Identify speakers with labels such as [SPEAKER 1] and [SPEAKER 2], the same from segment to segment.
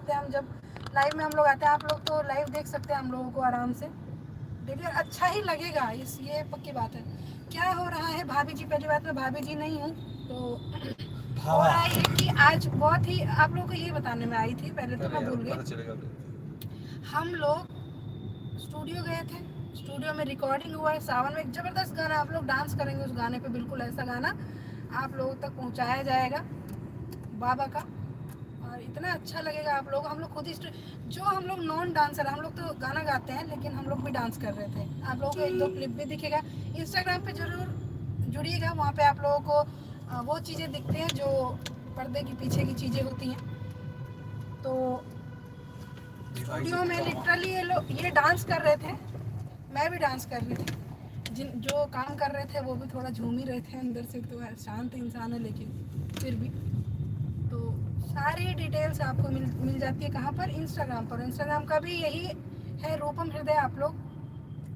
[SPEAKER 1] सकते हैं हम, जब लाइव में हम लोग आते हैं आप लोग तो लाइव देख सकते हैं हम लोगों को आराम से। देखिए अच्छा ही लगेगा, इस ये पक्की बात है। क्या हो रहा है भाभी जी, पहली बात मैं भाभी जी नहीं हूँ तो हो रहा है ये कि आज बहुत ही आप लोगों को ये बताने में आई थी, पहले तो मैं भूल गई। हम लोग स्टूडियो गए थे, स्टूडियो में रिकॉर्डिंग हुआ है, सावन में एक ज़बरदस्त गाना, आप लोग डांस करेंगे उस गाने पे, बिल्कुल ऐसा गाना आप लोगों तक पहुंचाया जाएगा बाबा का, और इतना अच्छा लगेगा आप लोग। हम लोग खुद ही जो हम लोग नॉन डांसर, हम लोग तो गाना गाते हैं लेकिन हम लोग भी डांस कर रहे थे। आप लोगों को एक दो क्लिप भी दिखेगा, इंस्टाग्राम पे जरूर जुड़िएगा, वहाँ पे आप लोगों को वो चीज़ें दिखते हैं जो पर्दे के पीछे की चीज़ें होती हैं। तो स्टूडियो में लिटरली ये लोग ये डांस कर रहे थे, मैं भी डांस कर रही थी, जिन जो काम कर रहे थे वो भी थोड़ा झूम ही रहे थे अंदर से, तो शांत इंसान है लेकिन फिर भी। तो सारी डिटेल्स आपको मिल जाती है कहाँ पर, इंस्टाग्राम पर। इंस्टाग्राम का भी यही है, रूपम हृदय, आप लोग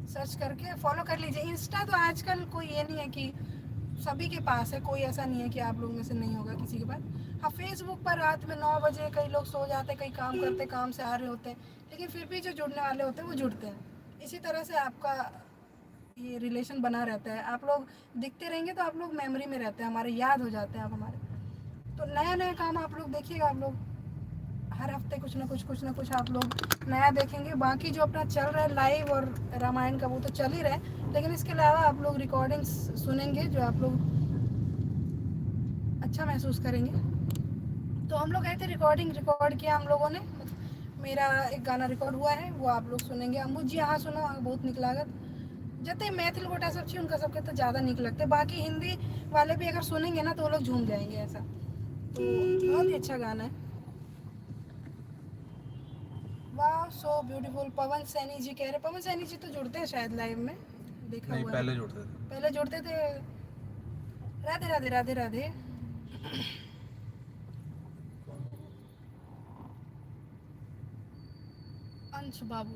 [SPEAKER 1] सर्च करके फॉलो कर लीजिए। इंस्टा तो आजकल कोई ये नहीं है कि सभी के पास है, कोई ऐसा नहीं है कि आप लोग में से नहीं होगा किसी के पास। हाँ फेसबुक पर रात में 9 बजे कई लोग सो जाते हैं, कई काम करते काम से आ रहे होते हैं, लेकिन फिर भी जो जुड़ने वाले होते हैं वो जुड़ते हैं। इसी तरह से आपका ये रिलेशन बना रहता है, आप लोग दिखते रहेंगे तो आप लोग मेमोरी में रहते हैं, हमारे याद हो जाते हैं आप हमारे। तो नया नया काम आप लोग देखिएगा, आप लोग हर हफ्ते कुछ ना कुछ आप लोग नया देखेंगे। बाकी जो अपना चल रहा है लाइव और रामायण का वो तो चल ही रहा है, लेकिन इसके अलावा आप लोग रिकॉर्डिंग्स सुनेंगे जो आप लोग अच्छा महसूस करेंगे। तो हम लोग गए थे, रिकॉर्ड किया हम लोगों ने, मेरा एक गाना रिकॉर्ड हुआ है वो आप लोग सुनेंगे। अम्बू जी यहाँ सुनो, बहुत निक लागत जते मैथिल गोटा सब छी उनका सबके तो ज़्यादा निक लगते, बाकी हिंदी वाले भी अगर सुनेंगे ना तो वो लोग झूम जाएंगे ऐसा। तो बहुत ही अच्छा गाना है। वाह सो ब्यूटीफुल। पवन सैनी जी कह रहे, पवन सैनी जी तो जुड़ते हैं शायद लाइव में, देखा नहीं, हुआ पहले जुड़ते थे, पहले जुड़ते थे। राधे राधे राधे राधे। अंश बाबू,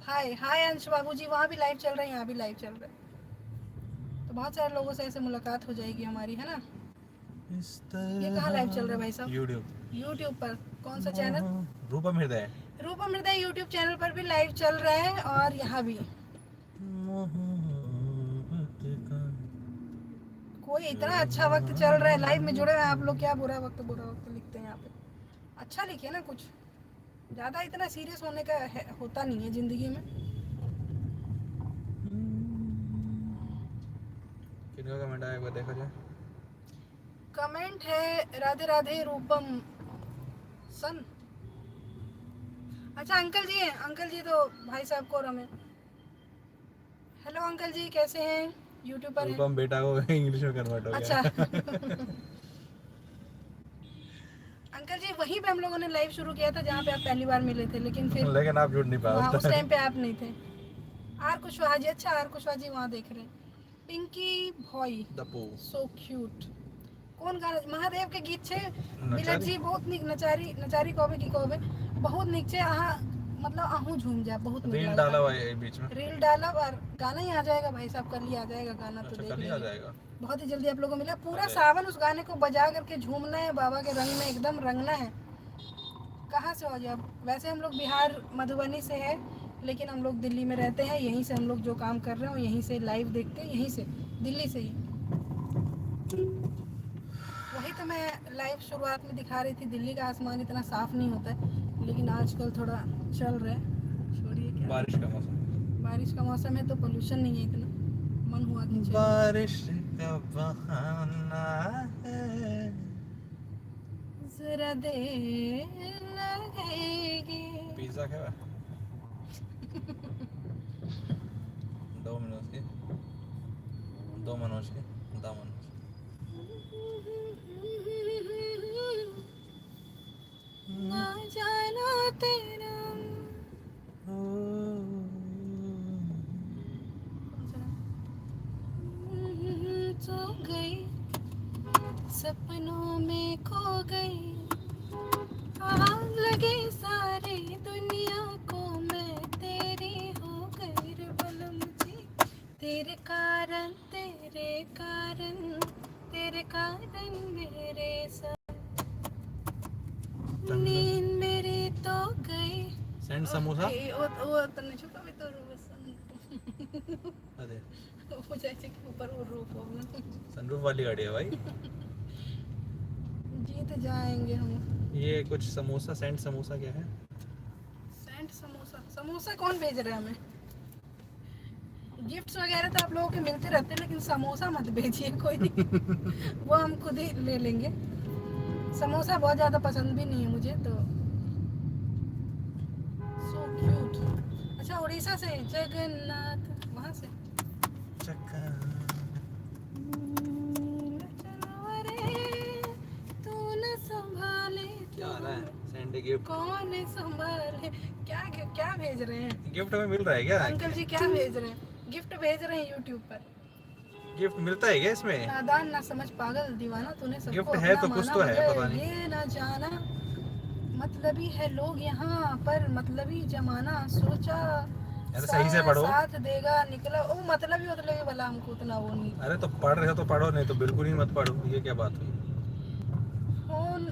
[SPEAKER 1] हाय हाय अंश बाबू जी, वहाँ भी लाइव चल रहे हैं, यहाँ भी लाइव चल रहे हैं, तो बहुत सारे लोगों से ऐसे मुलाकात हो जाएगी हमारी, है ना। ये कहाँ लाइव चल रहा है भाई साहब? यूट्यूब पर। कौन सा चैनल?
[SPEAKER 2] रूपम हृदय।
[SPEAKER 1] रूपम हृदय यूट्यूब चैनल पर भी लाइव चल रहा है, और यहाँ भी। कोई इतना अच्छा वक्त चल रहा है, लाइव में जुड़े हुए हैं आप लोग, क्या बुरा वक्त लिखते हैं यहाँ पे। अच्छा लिखिए ना, कुछ ज़्यादा इतना सीरियस होने का होता नहीं है ज़िंदगी में।
[SPEAKER 2] किनका कमेंट आया एक बार देखा जाए।
[SPEAKER 1] कमेंट है राधे राधे रूपम सन। अच्छा अंकल जी हैं, अंकल जी तो भाई साहब को रमे। हेलो अंकल जी, कैसे हैं? यूट्यूब पर
[SPEAKER 2] रूपम बेटा को इंग्लिश में कन्वर्ट हो गया।
[SPEAKER 1] अच्छा अंकल जी वहीं पे हम लोगों ने लाइव शुरू किया था जहाँ पे आप पहली बार मिले थे, लेकिन
[SPEAKER 2] आप जुड़ नहीं पाए
[SPEAKER 1] वहाँ उस टाइम पे आप नहीं थे। आर कुशवाहा जी, अच्छा आर कुशवाहा जी वहाँ देख रहे हैं। Pinky boy so cute. कौन गाना? महादेव के गीत छे बिलट जी, बहुत निक नचारी नचारी कहबे की कहबे, बहुत निक छे। अहाँ मतलब आहू झूम जाए, बहुत निक
[SPEAKER 2] रील डाला हुआ है बीच में,
[SPEAKER 1] रील डाला और गाना ही आ जाएगा भाई साहब, कल ही आ जाएगा गाना। तो देख
[SPEAKER 2] कल ही आ जाएगा,
[SPEAKER 1] बहुत ही जल्दी आप लोगों को मिला। पूरा सावन उस गाने को बजा करके झूमना है, बाबा के रंग में एकदम रंगना है। कहाँ से हो जी आप? वैसे हम लोग बिहार मधुबनी से है, लेकिन हम लोग दिल्ली में रहते हैं, यहीं से हम लोग जो काम कर रहे हैं यहीं से लाइव देखते हैं, यहीं से दिल्ली से ही। वही तो मैं लाइव शुरुआत में दिखा रही थी, दिल्ली का आसमान इतना साफ नहीं होता है, लेकिन आजकल थोड़ा चल रहा है। छोड़िए, क्या बारिश का मौसम है तो पोल्यूशन नहीं है इतना, मन हुआ कि
[SPEAKER 2] बारिश का बहाना है,
[SPEAKER 1] जरा देर लगेगी।
[SPEAKER 2] पिज्जा क्या है? दो मनोज के दामन।
[SPEAKER 1] ना जाना तेरा सो गई, सपनों में खो गई, आग लगे सारी दुनिया को, मैं तेरी हो गई रे बलम जी। तेरे कारण मेरा नींद मेरी तो गई
[SPEAKER 2] सेंड समोसा
[SPEAKER 1] वो तन्ने छुपा भी तो
[SPEAKER 2] अरे
[SPEAKER 1] वो जैसे कि ऊपर वो रूफ हो
[SPEAKER 2] सनरूफ वाली गाड़ी है भाई।
[SPEAKER 1] जीत जाएंगे हम।
[SPEAKER 2] ये कुछ समोसा सेंड समोसा क्या है?
[SPEAKER 1] सेंट समोसा समोसा कौन भेज रहा है हमें? गिफ्ट्स वगैरह तो आप लोगों के मिलते रहते हैं लेकिन समोसा मत भेजिए कोई वो हम खुद ही ले लेंगे। समोसा बहुत ज़्यादा पसंद भी नहीं है मुझे तो। So cute. अच्छा उड़ीसा से जगन्नाथ वहाँ से तू न संभाले
[SPEAKER 2] क्या आ रहा है? Send gift.
[SPEAKER 1] कौन संभाले क्या क्या भेज रहे हैं?
[SPEAKER 2] गिफ्ट में मिल रहा है क्या?
[SPEAKER 1] अंकल जी क्या भेज रहे हैं? गिफ्ट भेज रहे हैं यूट्यूब पर।
[SPEAKER 2] गिफ्ट मिलता है क्या इसमें?
[SPEAKER 1] नादान ना समझ पागल दीवाना तूने सबको
[SPEAKER 2] गिफ्ट
[SPEAKER 1] अपना
[SPEAKER 2] है तो कुछ
[SPEAKER 1] माना
[SPEAKER 2] तो है,
[SPEAKER 1] मगर
[SPEAKER 2] पता नहीं।
[SPEAKER 1] ये ना जाना मतलबी है लोग यहाँ पर मतलबी जमाना सोचा
[SPEAKER 2] अरे सही से पढ़ो।
[SPEAKER 1] साथ देगा निकला वो मतलबी वाला हमको उतना वो नहीं।
[SPEAKER 2] अरे तो पढ़ रहे हो तो पढ़ो, नहीं तो बिल्कुल ही मत पढ़ो। ये क्या बात हुई?
[SPEAKER 1] फोन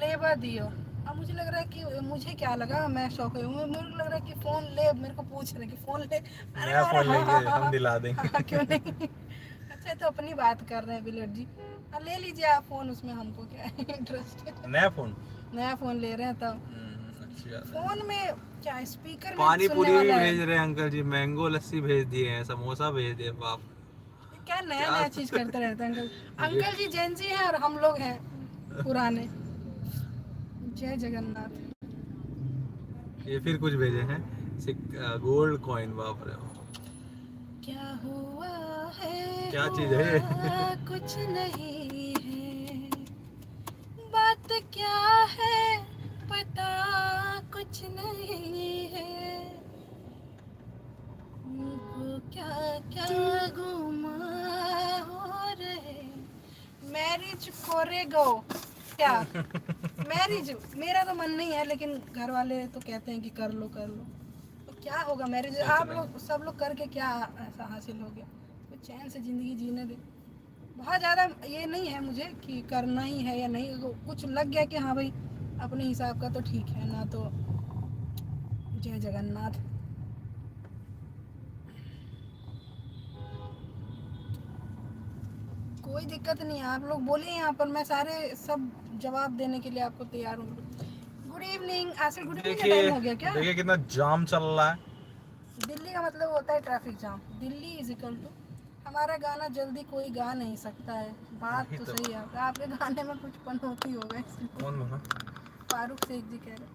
[SPEAKER 1] लेवा दियो। अब मुझे लग रहा है कि मुझे क्या लगा मैं शौक हूँ मेरे को लग रहा है कि फोन ले मेरे को पूछ रहे कि फोन ले।
[SPEAKER 2] नया फोन लेंगे हम दिला देंगे।
[SPEAKER 1] हाँ, क्यों नहीं। अच्छा तो अपनी बात कर रहे हैं बिलट जी। हाँ ले लीजिए आप फोन उसमें हमको क्या इंटरेस्ट है। नया फोन ले रहे हैं तब
[SPEAKER 2] अच्छी बात है।
[SPEAKER 1] फोन में क्या स्पीकर में
[SPEAKER 2] पानी
[SPEAKER 1] सुनने
[SPEAKER 2] पूरी भी
[SPEAKER 1] वाला है?
[SPEAKER 2] भेज रहे हैं अंकल जी, मैंगो लस्सी भेज दिए हैं, समोसा भेज दिए। बाप
[SPEAKER 1] क्या नया नया चीज करते रहते हैं अंकल। अंकल जी जेंजी हैं और हम लोग हैं पुराने। जय जगन्नाथ।
[SPEAKER 2] ये फिर कुछ भेजे हैं गोल्ड कॉइन। बाप रे
[SPEAKER 1] क्या हुआ है
[SPEAKER 2] क्या चीज है ये?
[SPEAKER 1] कुछ नहीं है बात क्या है पता कुछ नहीं है वो क्या क्या गुमा हो रहे मैरिज करेगो क्या? मैरिज मेरा तो मन नहीं है लेकिन घर वाले तो कहते हैं कि कर लो तो क्या होगा मैरिज? आप लोग सब लोग करके क्या ऐसा हासिल हो गया? तो चैन से जिंदगी जीने दे। बहुत ज़्यादा ये नहीं है मुझे कि करना ही है या नहीं। कुछ लग गया कि हाँ भाई अपने हिसाब का तो ठीक है ना तो जय जगन्नाथ। कोई दिक्कत नहीं है आप लोग बोलिए यहाँ पर मैं सारे सब जवाब देने के लिए आपको तैयार हूँ। Good evening Asif. Good evening का टाइम हो गया क्या?
[SPEAKER 2] देखिए कितना जाम चल रहा है।
[SPEAKER 1] दिल्ली का मतलब होता है traffic jam. Delhi is equal to हमारा गाना जल्दी कोई गा नहीं सकता है। बात तो सही है आपके गाने में कुछ पनौती होगा इसलिए।
[SPEAKER 2] कौन बोला?
[SPEAKER 1] फारूक शेख जी कह रहे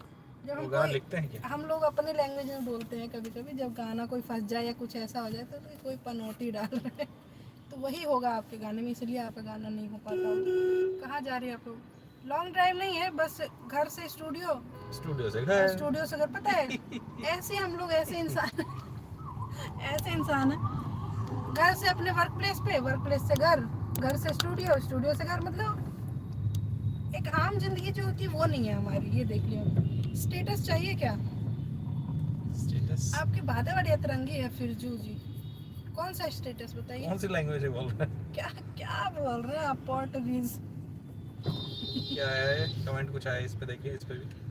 [SPEAKER 1] जब
[SPEAKER 2] वो
[SPEAKER 1] हम
[SPEAKER 2] गाना लिखते हैं क्या?
[SPEAKER 1] हम लोग अपने लैंग्वेज में बोलते हैं कभी कभी जब गाना कोई फंस जाए या कुछ ऐसा हो जाए तो कोई पनौती डाल रहे हैं तो वही होगा आपके गाने में इसलिए आपका गाना नहीं हो पाता होगा। कहाँ जा रहे हैं आप लोग? लॉन्ग ड्राइव नहीं है बस घर से स्टूडियो से घर। पता है ऐसे हम लोग ऐसे इंसान है घर से अपने वर्क प्लेस से घर से स्टूडियो से घर मतलब एक आम जिंदगी जो होती है वो नहीं है हमारी। ये देख लिया स्टेटस चाहिए क्या?
[SPEAKER 2] स्टेटस
[SPEAKER 1] आपके बातें बड़ी अतरंगी है फिरजू जी। कौन सा स्टेटस बताइए?
[SPEAKER 2] कौन सी लैंग्वेज बोल रहे हैं?
[SPEAKER 1] क्या बोल रहे हैं आप? पोर्टुगीज।
[SPEAKER 2] क्या है कमेंट कुछ आया इस पे? देखिए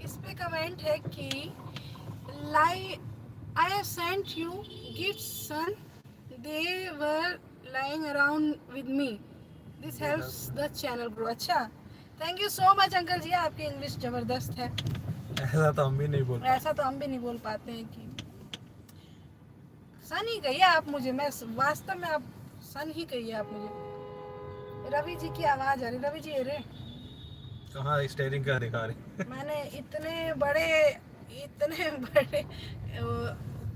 [SPEAKER 2] इस पे कमेंट
[SPEAKER 1] है कि I have sent you gifts son. They were lying around with me. This helps the channel grow. अच्छा thank you so much uncle ji आपकी इंग्लिश जबरदस्त है।
[SPEAKER 2] ऐसा तो हम भी नहीं बोल
[SPEAKER 1] पाते हैं कि सन ही कहिए आप मुझे। मैं वास्तव में आप सन ही कहिए आप मुझे। रवि जी की आवाज आ रही। रवि जी रे
[SPEAKER 2] कहाँ स्टीयरिंग का दिखा रहे?
[SPEAKER 1] मैंने इतने बड़े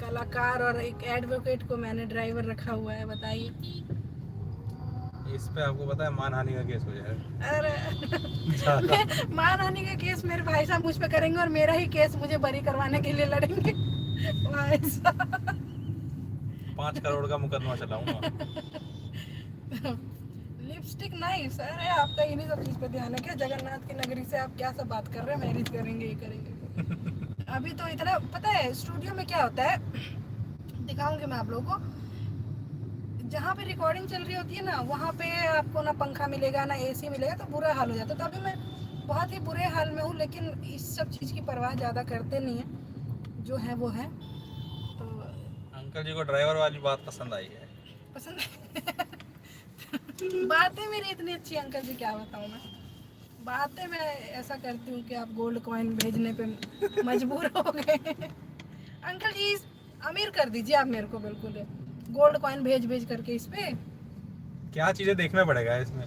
[SPEAKER 1] कलाकार और एक एडवोकेट को मैंने ड्राइवर रखा हुआ है बताइए।
[SPEAKER 2] इस पे आपको पता है मानहानि का केस हो जाएगा।
[SPEAKER 1] अरे मानहानि का केस मेरे भाई साहब मुझ पे करेंगे और मेरा ही केस मुझे बरी करवाने के लिए लड़ेंगे।
[SPEAKER 2] 5 करोड़ का मुकदमा चलाऊंगा।
[SPEAKER 1] Lipstick nice. अरे आपका इन्हीं सब चीज पे ध्यान है क्या? जगन्नाथ की नगरी से आप क्या सब बात कर रहे हैं? मैरिज करेंगे ये करेंगे। अभी तो इतना पता है स्टूडियो में क्या होता है दिखाऊंगी मैं आप लोगों को। जहाँ पे रिकॉर्डिंग चल रही होती है ना वहाँ पे आपको ना पंखा मिलेगा ना एसी मिलेगा तो बुरा हाल हो जाता है। तो अभी मैं बहुत ही बुरे हाल में हूँ, लेकिन इस सब चीज़ की परवाह ज़्यादा करते नहीं है, जो है वो है। तो
[SPEAKER 2] अंकल जी को ड्राइवर वाली बात पसंद आई है।
[SPEAKER 1] पसंद बातें मेरी इतनी अच्छी अंकल जी, क्या बताऊँ मैं। बातें मैं ऐसा करती हूँ कि आप गोल्ड कॉइन भेजने पे मजबूर हो गए। अंकल जी अमीर कर दीजिए आप मेरे को, बिल्कुल गोल्ड कॉइन भेज भेज करके इस पे।
[SPEAKER 2] क्या चीजें देखना पड़ेगा इसमें।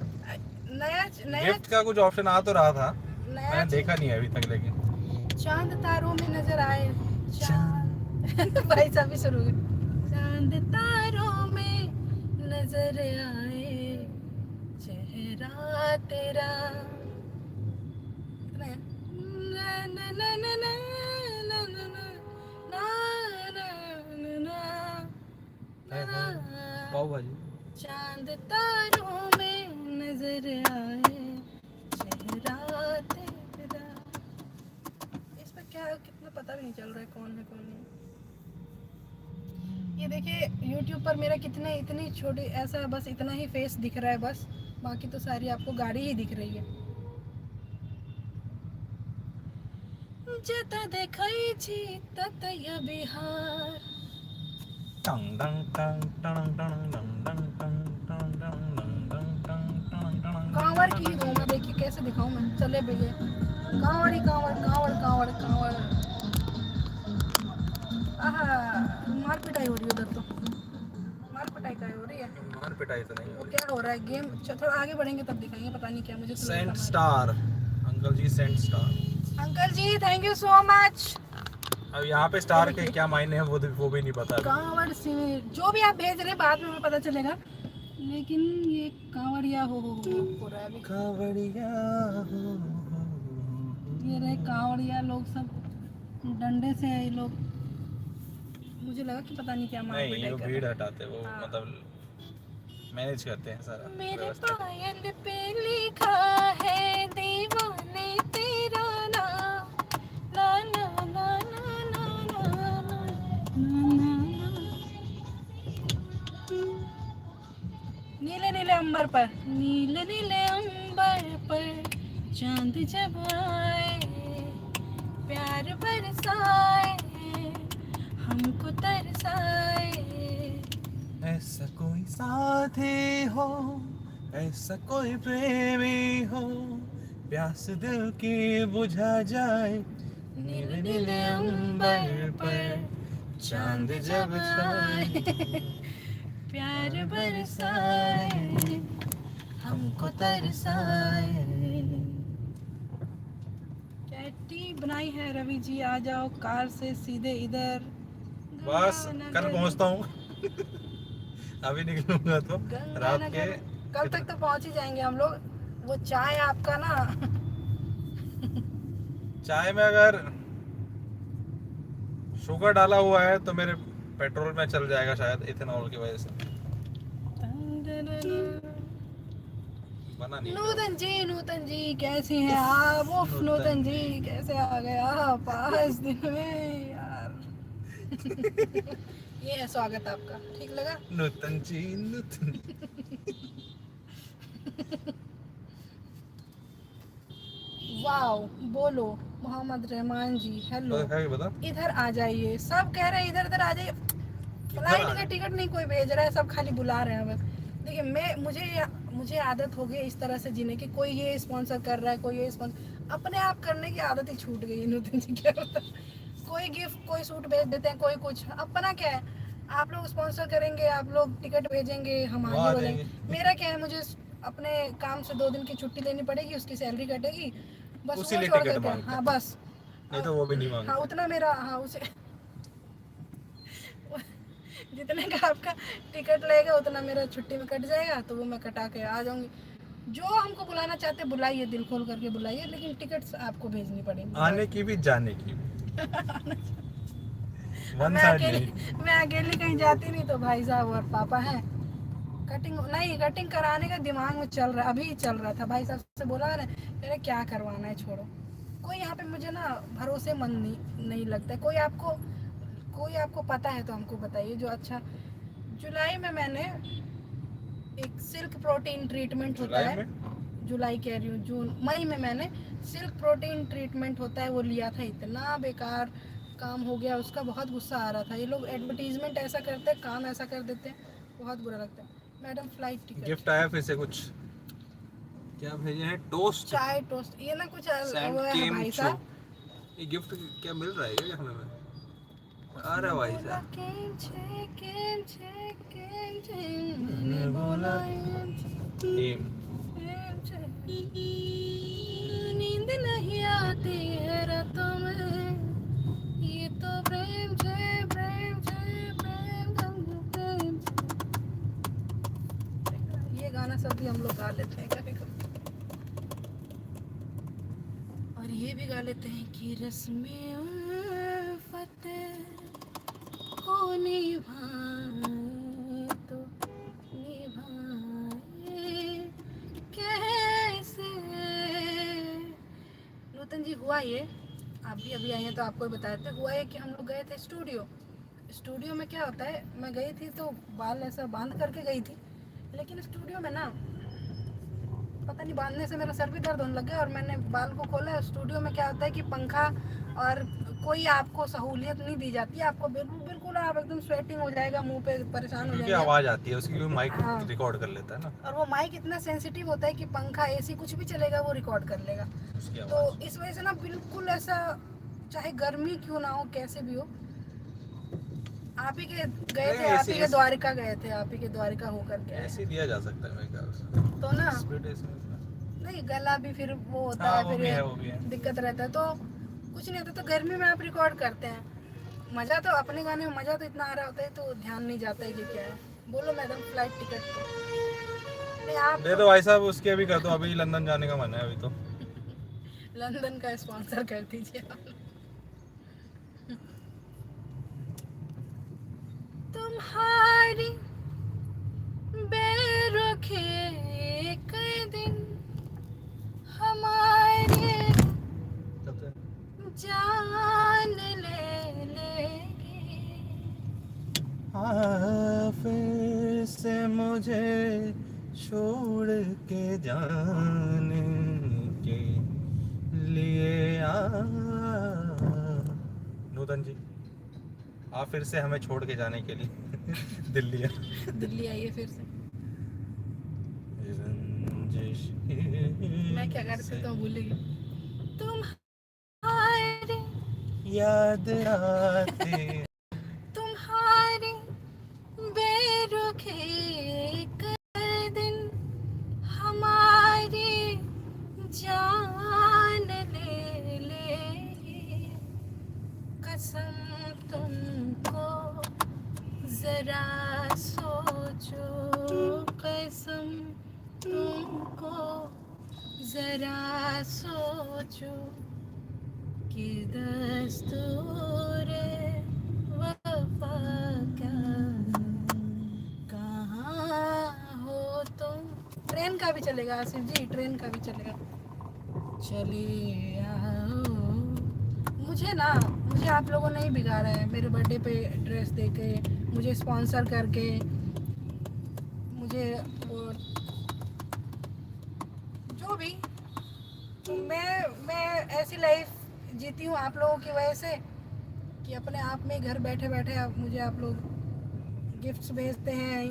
[SPEAKER 1] नया नया
[SPEAKER 2] गिफ्ट का कुछ ऑप्शन आ तो रहा था,
[SPEAKER 1] नया
[SPEAKER 2] मैंने देखा नहीं है अभी तक लेकिन।
[SPEAKER 1] चांद तारों में नजर आए, चांद भाई साहब भी शुरू हुए। चांद तारों में नजर आए, चेहरा तेरा। इतना है। ना ना ना ना ना ना ना ना ना ना ना ना।
[SPEAKER 2] पाव भाजी।
[SPEAKER 1] चांद तारों में नजर आए, चेहरा तेरा। इस पर क्या कितना पता भी नहीं चल रहा है कौन है कौन नहीं। ये देखिए YouTube पर मेरा कितने इतनी छोटी ऐसा बस इतना ही फेस दिख रहा है बस, बाकी तो सारी आपको गाड़ी ही दिख रही है। जता देखाई छी ततया बिहार।
[SPEAKER 2] टंग टंग टंग टंग टंग टंग टंग टंग टंग टंग टंग टंग टंग टंग।
[SPEAKER 1] कांवड़ की हूँ मैं, देखिए कैसे दिखाऊं मैं। चले भैया कांवड़ी कांवड़ कांवड़ कांवड़ कांवड़। आहा, मार पिटाई हो रही है उधर तो। मार पिटाई का हो रही है।
[SPEAKER 2] मार पिटाई तो नहीं
[SPEAKER 1] वो
[SPEAKER 2] हो रही।
[SPEAKER 1] क्या हो रहा है गेम, थोड़ा आगे बढ़ेंगे तब दिखाएंगे, पता नहीं क्या मुझे तो नहीं
[SPEAKER 2] सेंट
[SPEAKER 1] समझ।
[SPEAKER 2] स्टार अंकल जी, सेंट star.
[SPEAKER 1] Uncle ji thank you so much.
[SPEAKER 2] अब यहाँ पे स्टार के क्या मायने हैं वो भी नहीं पता अभी।
[SPEAKER 1] कांवड़ से जो भी आप भेज रहे हैं बाद में हमें पता चलेगा, लेकिन ये कांवड़िया हो रहा है अभी।
[SPEAKER 2] कांवड़िया
[SPEAKER 1] ये रहे कांवड़िया लोग सब डंडे से है ये लोग। मुझे लगा कि पता नहीं क्या मार
[SPEAKER 2] नहीं,
[SPEAKER 1] पिटाई
[SPEAKER 2] वो
[SPEAKER 1] कर
[SPEAKER 2] भीड़
[SPEAKER 1] रहे
[SPEAKER 2] हटाते वो
[SPEAKER 1] हाँ।
[SPEAKER 2] मतलब मैनेज करते हैं सारा
[SPEAKER 1] हैं। मेरे
[SPEAKER 2] व्यवस्था।
[SPEAKER 1] पायल पे लिखा है दीवाने तेरा नाम, ना ना ना ना ना ना ना ना ना। नीले नीले अंबर पर, नीले नीले अंबर पर चांद जब आए, प्यार बरसाए, हमको तरसाए।
[SPEAKER 2] ऐसा कोई साथी हो, ऐसा कोई प्रेमी हो, प्यास दिल की बुझा जाए,
[SPEAKER 1] नीले नीले अंबर पर चांद जब आए, प्यार बरसाए, हमको तरसाए। कैटी बनाई है रवि जी, आ जाओ कार से सीधे इधर।
[SPEAKER 2] बस कल पहुंचता हूँ। अभी निकलूंगा तो रात के।
[SPEAKER 1] गंगानगर कल तक तो पहुंच ही जाएंगे हम लोग। वो चाय आपका ना
[SPEAKER 2] चाय में अगर शुगर डाला हुआ है तो मेरे पेट्रोल में चल जाएगा शायद, इथेनॉल की वजह से। बना नहीं है।
[SPEAKER 1] नूतन जी कैसे हैं आप? उफ, नूतन जी कैसे आ गए आप 5 दिन में यार। ये है स्वागत आपका, ठीक लगा?
[SPEAKER 2] नूतन जी नूतन।
[SPEAKER 1] वाओ, बोलो मोहम्मद रहमान जी हेलो।
[SPEAKER 2] बता।
[SPEAKER 1] इधर आ जाइए, सब कह रहे हैं इधर इधर आ जाइए। फ्लाइट का टिकट नहीं कोई भेज रहा है, सब खाली बुला रहे हैं बस। देखिए मैं मुझे आदत हो गई इस तरह से जीने की, कोई ये स्पॉन्सर कर रहा है, कोई ये स्पॉन्सर, अपने आप करने की आदत ही छूट गई है नूतन जी, क्या होता है? कोई गिफ्ट कोई सूट भेज देते हैं, कोई कुछ, अपना क्या है? आप लोग स्पॉन्सर करेंगे, आप लोग टिकट भेजेंगे, हम आगे
[SPEAKER 2] वहाँ
[SPEAKER 1] बढ़ेंगे।
[SPEAKER 2] देंगे
[SPEAKER 1] मेरा क्या है, मुझे अपने काम से 2 दिन की छुट्टी लेनी पड़ेगी, उसकी सैलरी कटेगी, बस
[SPEAKER 2] उसी
[SPEAKER 1] वो
[SPEAKER 2] लिए
[SPEAKER 1] छोड़
[SPEAKER 2] टिकट
[SPEAKER 1] देते हैं।
[SPEAKER 2] मांगते
[SPEAKER 1] हाँ
[SPEAKER 2] हैं,
[SPEAKER 1] बस,
[SPEAKER 2] नहीं तो वो भी नहीं
[SPEAKER 1] हाँ
[SPEAKER 2] मांगते।
[SPEAKER 1] उतना मेरा, हाँ उसे जितने का आपका टिकट लगेगा उतना मेरा छुट्टी में कट जाएगा, तो वो मैं कटा के आ जाऊंगी। जो हमको बुलाना चाहते बुलाइए, दिल खोल करके बुलाइए, लेकिन टिकट्स आपको भेजनी पड़ेगी।
[SPEAKER 2] आने की भी जाने की भी वन
[SPEAKER 1] मैं
[SPEAKER 2] साइड
[SPEAKER 1] अकेली
[SPEAKER 2] नहीं।
[SPEAKER 1] मैं अकेली कहीं जाती नहीं, तो भाई साहब और पापा हैं। कटिंग कराने का दिमाग में चल रहा, अभी चल रहा था। भाई साहब से बोला ना, कह रहे क्या करवाना है, छोड़ो। कोई यहाँ पे मुझे ना भरोसेमंद नहीं लगता है। कोई आपको पता है तो हमको बताइए जो अच्छा। जुलाई में मैंने एक सिल्क प्रोटीन ट्रीटमेंट होता
[SPEAKER 2] जुलाई
[SPEAKER 1] है,
[SPEAKER 2] में
[SPEAKER 1] जुलाई कह रही हूँ, जून मई में मैंने सिल्क प्रोटीन ट्रीटमेंट होता है वो लिया था, इतना बेकार काम हो गया उसका, बहुत गुस्सा आ रहा था। ये लोग एडवर्टीजमेंट ऐसा करते हैं, काम ऐसा कर देते हैं, बहुत बुरा लगता है। मैडम फ्लाइट टिकट,
[SPEAKER 2] गिफ्ट आया फिर से कुछ, क्या भेजे हैं? टोस्ट,
[SPEAKER 1] चाय टोस्ट, ये ना कुछ
[SPEAKER 2] सैंड
[SPEAKER 1] वो है
[SPEAKER 2] केम
[SPEAKER 1] भाई
[SPEAKER 2] चो।
[SPEAKER 1] साहब।
[SPEAKER 2] ये गिफ्ट क्या मिल रहा है क्या हमें? आ रहा भाई
[SPEAKER 1] बोला
[SPEAKER 2] साहब।
[SPEAKER 1] केम छे केम छे केम छे, मैंने बोला
[SPEAKER 2] केम।
[SPEAKER 1] नींद नहीं आती है रातों में, ये तो प्रेम छे प्रेम छे प्रेम प्रेम। ये गाना सब भी हम लोग गा लेते हैं कभी कभी, और ये भी गा लेते हैं कि रस्में उल्फत को निभाए तो निभाए कैसे। नूतन जी हुआ ये, आप भी अभी आए हैं तो आपको भी बताते, हुआ ये कि हम लोग गए थे स्टूडियो में क्या होता है, मैं गई थी तो बाल ऐसा बांध करके गई थी, लेकिन स्टूडियो में ना पता नहीं बांधने से मेरा सर भी दर्द होने लग गया, और मैंने बाल को खोला। स्टूडियो में क्या होता है कि पंखा और कोई आपको सहूलियत नहीं दी जाती है, आपको बिल्कुल आप एकदम स्वेटिंग हो जाएगा, मुंह पे परेशान हो
[SPEAKER 2] क्योंकि
[SPEAKER 1] जाएगा।
[SPEAKER 2] आवाज आती है उसकी, माइक
[SPEAKER 1] हाँ।
[SPEAKER 2] रिकॉर्ड कर लेता है ना
[SPEAKER 1] और वो माइक इतना सेंसिटिव होता है कि पंखा एसी कुछ भी चलेगा वो रिकॉर्ड कर लेगा।
[SPEAKER 2] उसकी
[SPEAKER 1] तो
[SPEAKER 2] आवाज।
[SPEAKER 1] इस वजह से ना बिल्कुल ऐसा, चाहे गर्मी क्यों ना हो कैसे भी हो, आप ही के गए थे, आप ही के द्वारिका गए थे, आप ही के द्वारिका होकर के आए।
[SPEAKER 2] ऐसे दिया जा सकता है मेरे ख्याल से।
[SPEAKER 1] तो ना
[SPEAKER 2] स्प्लिट ऐसे में।
[SPEAKER 1] नहीं, गला भी फिर वो होता
[SPEAKER 2] हाँ,
[SPEAKER 1] है,
[SPEAKER 2] वो
[SPEAKER 1] फिर
[SPEAKER 2] भी है, वो भी है।
[SPEAKER 1] दिक्कत रहता है, तो कुछ नहीं होता। तो गर्मी में आप रिकॉर्ड करते हैं, मजा तो अपने गाने में मजा तो इतना आ रहा होता है, तो ध्यान नहीं जाता है कि क्या है। बोलो मैडम फ्लाइट टिकट तो नहीं, आप
[SPEAKER 2] दे दो भाई साहब, उसके अभी कर दो, अभी लंदन जाने का मन है अभी तो।
[SPEAKER 1] लंदन का स्पॉन्सर कर दीजिए आप। तुम्हारी बेरुखी एक दिन हमारे जान ले लेगी।
[SPEAKER 2] हाँ, फिर से मुझे छोड़ के जाने के लिए आ। नूतन जी, आप फिर से हमें छोड़ के जाने के लिए दिल्ली आ।
[SPEAKER 1] दिल्ली आइए फिर से।
[SPEAKER 2] रंजिश
[SPEAKER 1] मैं क्या करती तो भूल गई। तुम्हारी
[SPEAKER 2] याद आती।
[SPEAKER 1] तुम्हारी बेरुखी एक दिन हमारी जान ले लेगी। कसम तुमको जरा सोचो, कसम तुमको जरा सोचो कि दस्तूर वफा क्या, कहाँ हो तुम। ट्रेन का भी चलेगा आसिफ जी, ट्रेन का भी चलेगा। चलिए आओ। मुझे आप लोगों ने ही बिगाड़ा है, मेरे बर्थडे पे ड्रेस देके, मुझे स्पॉन्सर करके, मुझे वो जो भी, मैं ऐसी लाइफ जीती हूँ आप लोगों की वजह से कि अपने आप में घर बैठे बैठे आप लोग गिफ्ट्स भेजते हैं,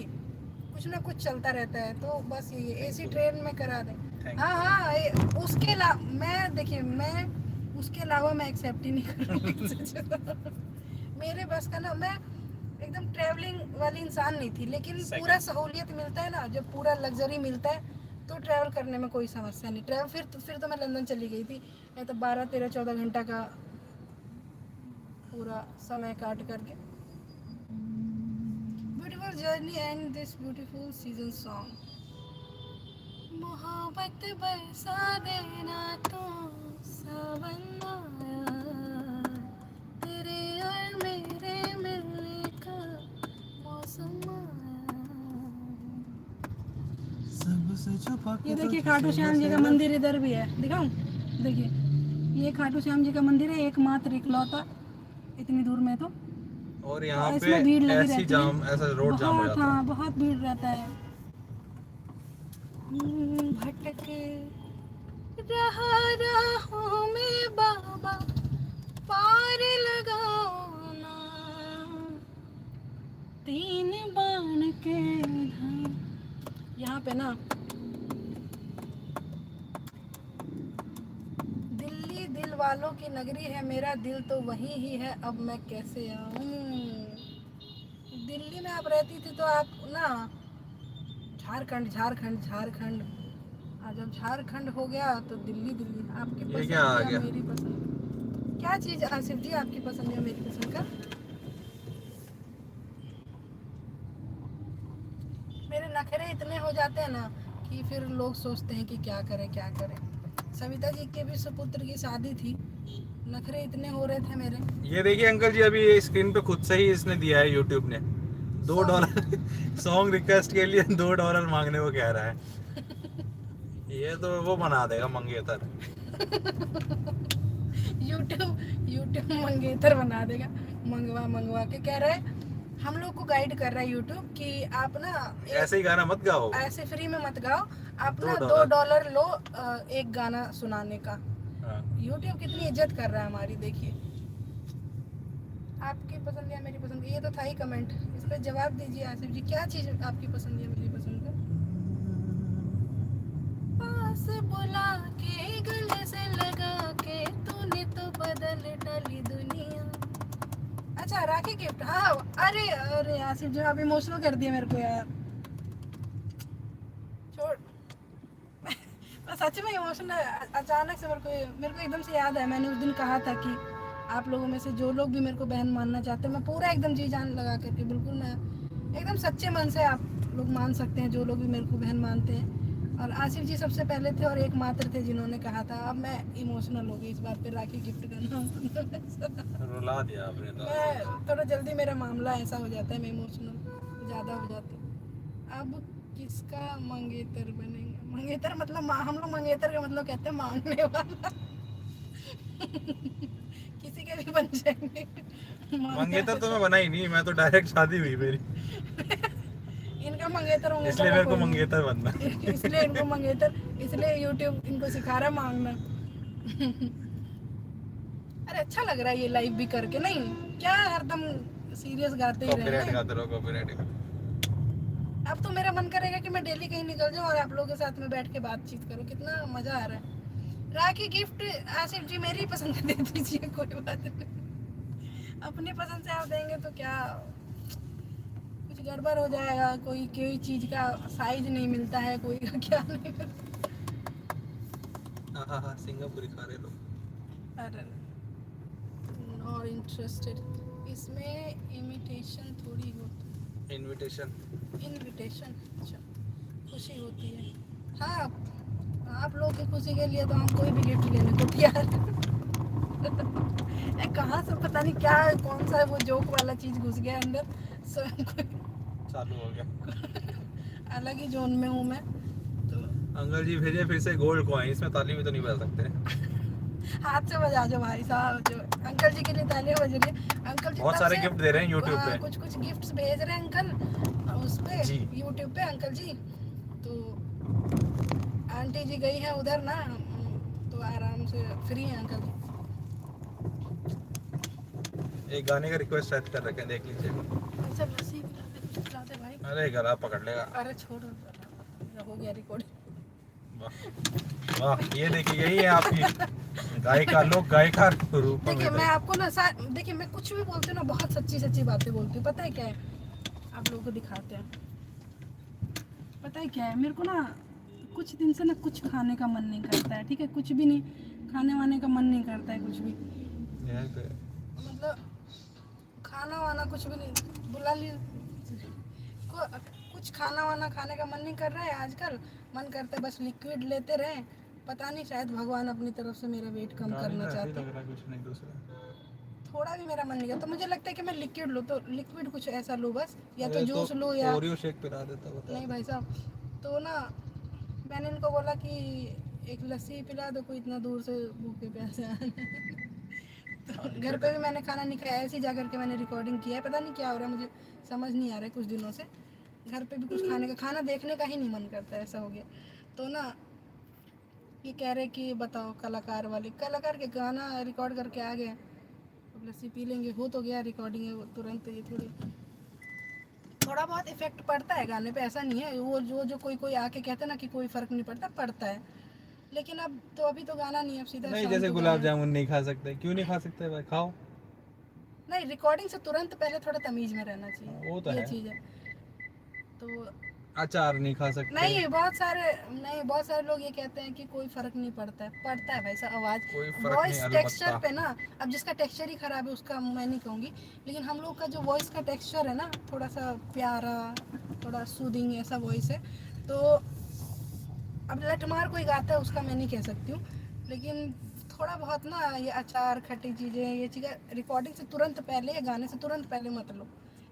[SPEAKER 1] कुछ ना कुछ चलता रहता है। तो बस ये एसी ट्रेन में करा दें। हाँ, उसके अलावा मैं उसके अलावा मैं एक्सेप्ट ही नहीं करूँगी। मेरे बस का ना, मैं एकदम ट्रैवलिंग वाली इंसान नहीं थी, लेकिन पूरा सहूलियत मिलता है ना, जब पूरा लग्जरी मिलता है तो ट्रैवल करने में कोई समस्या नहीं। ट्रैवल फिर तो मैं लंदन चली गई थी, मैं तो 12-13-14 घंटा का पूरा समय काट करके। Beautiful journey and this beautiful season song. मोहब्बत बरसा देना तो सावन आया, तेरे और मेरे मिलने का मौसम आया।
[SPEAKER 2] सबसे छुपा के
[SPEAKER 1] ये देखिए खाटू श्याम जी का मंदिर इधर भी है, दिखाऊं? देखिए, ये खाटू श्याम जी का मंदिर है, एकमात्र इकलौता इतनी दूर में। तो
[SPEAKER 2] और यहाँ
[SPEAKER 1] तो
[SPEAKER 2] पे
[SPEAKER 1] इसमें भीड़ लगी
[SPEAKER 2] ऐसी
[SPEAKER 1] रहती
[SPEAKER 2] जाम,
[SPEAKER 1] है,
[SPEAKER 2] ऐसा रोड जाम हो
[SPEAKER 1] बहुत,
[SPEAKER 2] जाता है।
[SPEAKER 1] हाँ बहुत भीड़ रहता है। भटके रहा राहों में बाबा पार लगाओ ना, तीन बाण के धार। यहाँ पे ना दिल्ली दिल वालों की नगरी है, मेरा दिल तो वही ही है, अब मैं कैसे आऊँ। दिल्ली में आप रहती थी तो आप ना झारखंड झारखंड झारखंड, और जब झारखंड हो गया तो दिल्ली दिल्ली। आपकी
[SPEAKER 2] ये
[SPEAKER 1] पसंद
[SPEAKER 2] क्या आ
[SPEAKER 1] या
[SPEAKER 2] गया?
[SPEAKER 1] मेरी पसंद? क्या चीज़ आसिफ जी आपकी पसंद या मेरी पसंद का? मेरे नखरे इतने हो जाते हैं ना कि फिर लोग सोचते हैं कि क्या करें क्या करें। सविता जी के भी सुपुत्र की शादी थी, नखरे इतने हो रहे थे मेरे।
[SPEAKER 2] ये देखिए अंकल जी, अभी ये स्क्रीन पे खुद से ही इसने दिया है, यूट्यूब ने $2 सॉन्ग रिक्वेस्ट के लिए $2 मांगने को कह रहा है। ये तो वो बना देगा मंगेतर।
[SPEAKER 1] यूट्यूब यूट्यूब मंगेतर बना देगा। मंगवा मंगवा के कह रहे हम लोग को गाइड कर रहा है यूट्यूब कि आप ना
[SPEAKER 2] ऐसे ही गाना मत गाओ,
[SPEAKER 1] ऐसे फ्री में मत गाओ, आप ना
[SPEAKER 2] $2
[SPEAKER 1] $2 लो एक गाना सुनाने का।
[SPEAKER 2] हाँ।
[SPEAKER 1] यूट्यूब कितनी इज्जत कर रहा है हमारी, देखिए। आपकी पसंद या मेरी पसंद, ये तो था ही कमेंट, इस पर जवाब दीजिए आसिफ जी, क्या चीज़ आपकी पसंद या मेरी पसंद है? पास बुला के गले से लगा के तूने तो बदल डाली दुनिया। अच्छा राखी गिफ्ट, हाँ। अरे अरे आसिफ जी आप इमोशनल कर दिए मेरे को यार, छोड़। मैं सच में इमोशनल, अचानक से मेरे को एकदम से याद है, मैंने उस दिन कहा था कि आप लोगों में से जो लोग भी मेरे को बहन मानना चाहते हैं, मैं पूरा एकदम जी जान लगा करके, बिल्कुल मैं एकदम सच्चे मन से आप लोग मान सकते हैं, जो लोग भी मेरे को बहन मानते हैं। और आसिफ जी सबसे पहले थे और एकमात्र थे जिन्होंने कहा था। अब मैं इमोशनल हो गई इस बात पे, राखी गिफ्ट करना
[SPEAKER 2] रुला दिया आपने तो।
[SPEAKER 1] मैं थोड़ा जल्दी, मेरा मामला ऐसा हो जाता है, मैं इमोशनल ज़्यादा हो जाती हूँ। अब किसका मंगेतर बनेगा? मंगेतर मतलब हम लोग मंगेतर का मतलब कहते हैं मांगने वाला। किसी के भी बन जाएंगे।
[SPEAKER 2] मंगेतर तो मैं बना ही नहीं, मैं तो डायरेक्ट शादी हुई मेरी,
[SPEAKER 1] इनका मंगेतर होंगे
[SPEAKER 2] इसलिए मेरे को मंगेतर बनना।
[SPEAKER 1] इसलिए इनको मंगेतर, इसलिए यूट्यूब इनको सिखा रहा है मांगना। अरे अच्छा लग रहा है ये लाइव भी करके, नहीं क्या हरदम सीरियस गाते ही
[SPEAKER 2] कॉपीराइट
[SPEAKER 1] रहे।
[SPEAKER 2] गाते रहो, कॉपीराइट।
[SPEAKER 1] अब तो मेरा मन करेगा कि मैं डेली कहीं निकल जाऊं और आप लोगों के साथ में बैठ के बातचीत करूं, कितना मजा आ रहा है। राखी गिफ्ट आसिफ जी मेरी पसंद दे दीजिए, कोई बात नहीं। अपनी पसंद से आप देंगे तो क्या कुछ गड़बड़ हो जाएगा, कोई चीज का साइज नहीं मिलता है, कोई का क्या नहीं मिलता।
[SPEAKER 2] हाँ, सिंगापुरी खा रहे लोग।
[SPEAKER 1] अरे नॉट इंटरेस्टेड, इसमें इमिटेशन थोड़ी होती है।
[SPEAKER 2] इनविटेशन।
[SPEAKER 1] इनविटेशन, अच्छा खुशी होती है। हाँ आप लोगों की खुशी के लिए तो हम कोई भी गिफ्ट लेने को तैयार हैं। कहाँ से पता नहीं क्या कौन सा वो जोक वाला चीज घुस गया अंदर,
[SPEAKER 2] चालू हो गया।
[SPEAKER 1] अलग ही जोन में हूँ मैं तो।
[SPEAKER 2] अंकल जी भेजे फिर से गोल्ड कॉइन, इसमें ताली भी तो नहीं बजा सकते।
[SPEAKER 1] हाथ से बजा जो भाई साहब, जो अंकल जी के लिए तालियां बज रही है। अंकल जी
[SPEAKER 2] बहुत
[SPEAKER 1] तब
[SPEAKER 2] सारे
[SPEAKER 1] से
[SPEAKER 2] गिफ्ट दे रहे हैं यूट्यूब पे।
[SPEAKER 1] कुछ कुछ गिफ्ट्स भेज रहे हैं अंकल उस पे
[SPEAKER 2] जी।
[SPEAKER 1] यूट्यूब पे अंकल जी। तो आंटी जी गई है उधर ना, तो आराम से फ्री है अंकल जी।
[SPEAKER 2] एक गाने का रिक्वेस्ट सेट कर रखे हैं, देख लीजिए।
[SPEAKER 1] अच्छा लस्सी पिला दे भाई।
[SPEAKER 2] अरे गला पकड़ लेगा।
[SPEAKER 1] अरे छोड़ो, हो गया रिकॉर्डिंग।
[SPEAKER 2] वाह वाह, ये देखिए यही है आपकी गायिका, लोग गायिका रूप में।
[SPEAKER 1] देखिए मैं आपको ना देखिए मैं कुछ भी बोलती हूँ ना, बहुत सच्ची सच्ची बातें बोलती हूँ। पता है क्या है, आप लोगों को दिखाते हैं। पता है क्या है, मेरे को ना कुछ दिन से ना कुछ खाने का मन नहीं करता है, ठीक है, कुछ भी नहीं खाने वाने का मन नहीं करता है कुछ भी,
[SPEAKER 2] यहीं पे
[SPEAKER 1] मतलब खाना वाना कुछ भी नहीं, बुला ली कुछ खाना वाना खाने का मन नहीं कर रहा है आजकल। मन करता है बस लिक्विड लेते रहे। पता नहीं शायद भगवान अपनी तरफ से मेरा वेट कम करना चाहते हैं।
[SPEAKER 2] लग रहा है कुछ नहीं दूसरा।
[SPEAKER 1] थोड़ा भी मेरा मन नहीं करता, तो मुझे लगता है कि मैं लिक्विड लूँ, तो लिक्विड कुछ ऐसा लूँ बस, या तो
[SPEAKER 2] अरे
[SPEAKER 1] जूस लूँ या
[SPEAKER 2] ओरियो शेक पिला देता, बता।
[SPEAKER 1] नहीं भाई साहब। तो ना मैंने इनको बोला कि एक लस्सी पिला दो, कोई इतना दूर से भूखे प्यासे आए। तो घर पे भी मैंने खाना नहीं खाया, ऐसे ही जा करके मैंने रिकॉर्डिंग किया है। पता नहीं क्या हो रहा है, मुझे समझ नहीं आ रहा है कुछ दिनों से। घर पे भी कुछ खाने का, खाना देखने का ही नहीं मन करता, ऐसा हो गया। तो ना ये कह रहे कि बताओ कलाकार के गाना रिकॉर्ड करके आ गए, अब लस्सी पी लेंगे, हो तो गया रिकॉर्डिंग है वो तुरंत, ये थोड़ा बहुत इफेक्ट पड़ता है गाने पे, ऐसा नहीं है। वो जो कोई कोई आके कहते हैं ना कि कोई फर्क नहीं पड़ता, पड़ता है, लेकिन अब तो अभी तो गाना नहीं है, अब सीधा
[SPEAKER 2] नहीं,
[SPEAKER 1] शाम
[SPEAKER 2] जैसे
[SPEAKER 1] को
[SPEAKER 2] गुलाब
[SPEAKER 1] गाना।
[SPEAKER 2] जामुन नहीं खा सकते, क्यों नहीं खा सकते भाई, खाओ।
[SPEAKER 1] नहीं, रिकॉर्डिंग से तुरंत पहले थोड़ा तमीज में रहना
[SPEAKER 2] वो
[SPEAKER 1] चाहिए,
[SPEAKER 2] तो
[SPEAKER 1] ये
[SPEAKER 2] है।
[SPEAKER 1] चीज़ है। तो
[SPEAKER 2] अचार नहीं खा सकते,
[SPEAKER 1] नहीं, बहुत सारे लोग ये कहते हैं कि कोई फर्क नहीं पड़ता है, पड़ता है भाई साहब, आवाज
[SPEAKER 2] कोई फर्क नहीं
[SPEAKER 1] वॉइस टेक्सचर
[SPEAKER 2] अलबत्ता।
[SPEAKER 1] पे ना। अब जिसका टेक्सचर ही खराब है उसका मैं नहीं कहूँगी, लेकिन हम लोग का जो वॉइस का टेक्सचर है ना, थोड़ा सा प्यारा, थोड़ा सूदिंग ऐसा वॉइस है, तो अब लठमार कोई गाता है उसका मैं नहीं कह सकती हूँ, लेकिन थोड़ा बहुत ना ये अचार खट्टी चीज़ें, ये चीज़ें रिकॉर्डिंग से तुरंत पहले या गाने से तुरंत पहले मत लो,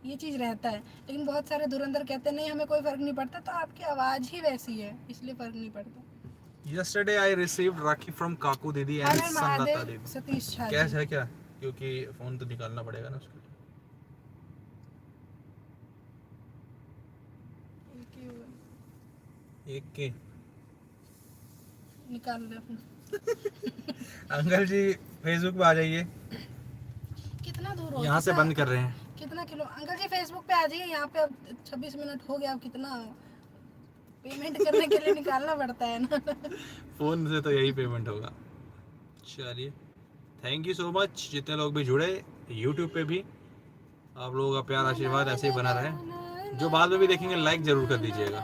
[SPEAKER 1] ये चीज़ रहता है। लेकिन बहुत सारे धुरंधर कहते हैं नहीं हमें कोई फ़र्क नहीं पड़ता, तो आपकी आवाज़ ही वैसी है इसलिए फ़र्क नहीं पड़ता।
[SPEAKER 2] Yesterday I received Rakhi from काकू दीदी
[SPEAKER 1] हर
[SPEAKER 2] and
[SPEAKER 1] हर
[SPEAKER 2] संगता
[SPEAKER 1] महादेव
[SPEAKER 2] दीदी।
[SPEAKER 1] सतीश झा
[SPEAKER 2] कैश
[SPEAKER 1] जी।
[SPEAKER 2] है क्या? क्योंकि फोन तो निकालना पड़ेगा ना उसके लिए। एक के
[SPEAKER 1] निकाल ले अपना।
[SPEAKER 2] अंकल जी फेसबुक पे आ जाइए,
[SPEAKER 1] कितना दूर हो,
[SPEAKER 2] यहाँ से
[SPEAKER 1] कितना
[SPEAKER 2] बंद कर रहे हैं।
[SPEAKER 1] कितना किलो, अंकल जी फेसबुक पे आ जाइए, यहाँ पे अब 26 मिनट हो गया, अब कितना पेमेंट करने के लिए निकालना पड़ता है ना।
[SPEAKER 2] फोन से तो यही पेमेंट होगा। चलिए, थैंक यू सो मच जितने लोग भी जुड़े यूट्यूब पे भी, आप लोगों का प्यार आशीर्वाद ऐसे ही बना रहे। जो बाद में भी देखेंगे लाइक जरूर कर दीजिएगा।